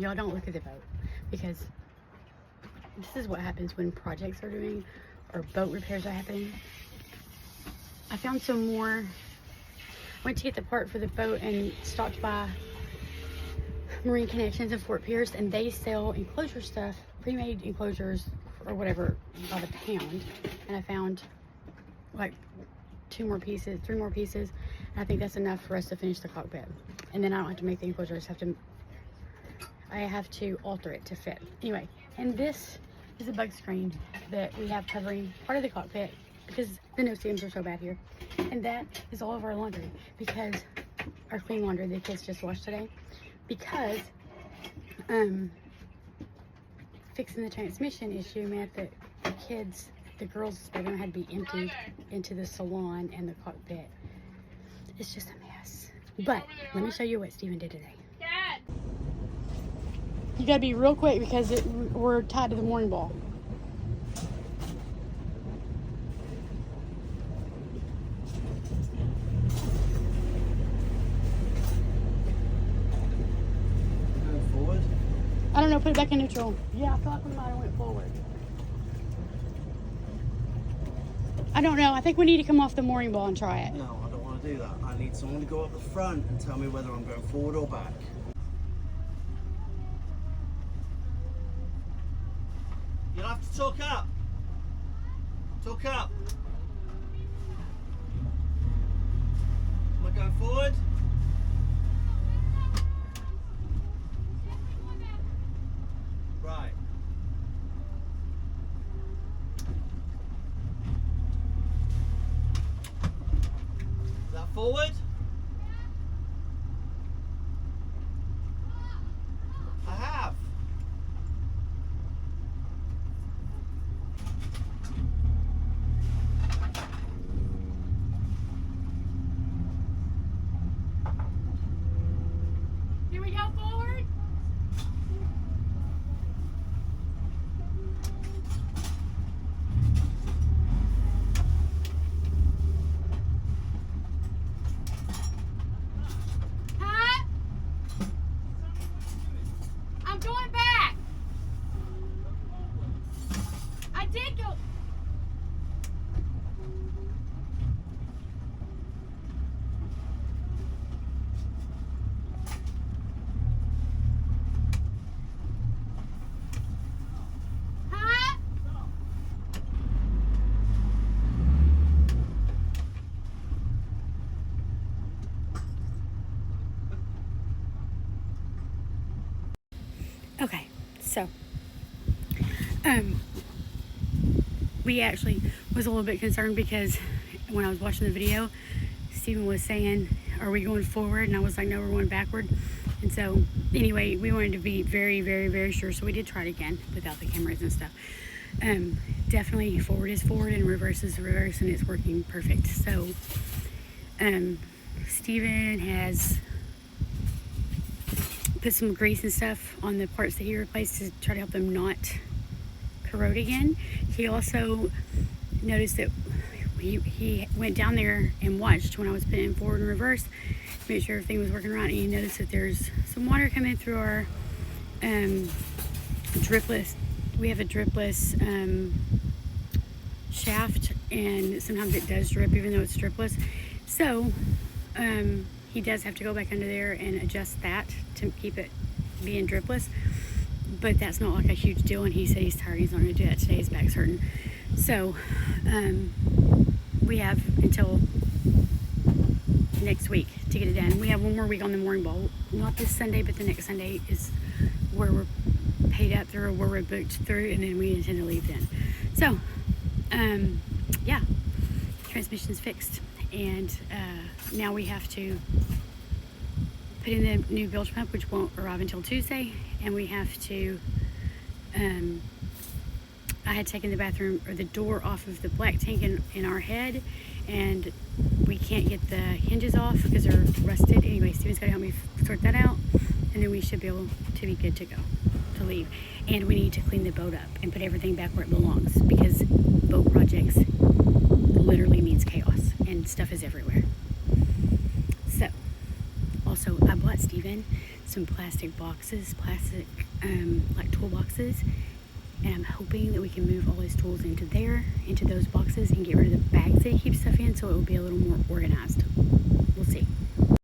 y'all don't look at the boat, because this is what happens when projects are doing or boat repairs are happening. I found some more. Went to get the part for the boat and stopped by Marine Connections in Fort Pierce, and they sell enclosure stuff, pre-made enclosures or whatever by the pound. And I found like 3 more pieces, and I think that's enough for us to finish the cockpit. And then I don't have to make the enclosure, I have to alter it to fit. Anyway, and this is a bug screen that we have covering part of the cockpit because the no-see-ums are so bad here. And that is all of our laundry, because our clean laundry the kids just washed today, because fixing the transmission issue meant that the girls' bedroom had to be emptied into the salon and the cockpit. It's just a mess. But let me show you what Steven did today. Dad! You gotta be real quick because we're tied to the mooring ball. Going forward? I don't know, put it back in neutral. Yeah, I feel like we might have went forward. I don't know. I think we need to come off the mooring ball and try it. No, I don't want to do that. I need someone to go up the front and tell me whether I'm going forward or back. You'll have to talk up. Talk up. Am I going forward? Right. Is that forward? I have. Here we go, forward. Huh? I'm going back. I did go. Huh? Okay, so we actually was a little bit concerned because when I was watching the video, Steven was saying, are we going forward? And I was like, no, we're going backward. And so anyway, we wanted to be very, very, very sure, so we did try it again without the cameras and stuff. Definitely forward is forward and reverse is reverse, and it's working perfect. So Steven has put some grease and stuff on the parts that he replaced to try to help them not corrode again. He also noticed that he went down there and watched when I was putting forward and reverse to make sure everything was working right, and he noticed that there's some water coming through our dripless. We have a dripless shaft, and sometimes it does drip even though it's dripless. So he does have to go back under there and adjust that to keep it being dripless, but that's not like a huge deal, and he said he's tired, he's not going to do that today, his back's hurting. So we have until next week to get it done. We have one more week on the mooring ball, not this Sunday, but the next Sunday is where we're paid up through, or where we're booked through, and then we intend to leave then. So yeah, transmission's fixed, and now we have to put in the new bilge pump, which won't arrive until Tuesday, and we have to I had taken the bathroom or the door off of the black tank in our head, and we can't get the hinges off because they're rusted. Anyway, Steven's got to help me sort that out, and then we should be able to be good to go to leave. And we need to clean the boat up and put everything back where it belongs, because boat projects literally means chaos and stuff is everywhere. So I'll Also, I bought Steven some plastic boxes, like toolboxes, and I'm hoping that we can move all his tools into those boxes and get rid of the bags that he keeps stuff in, so it will be a little more organized. We'll see.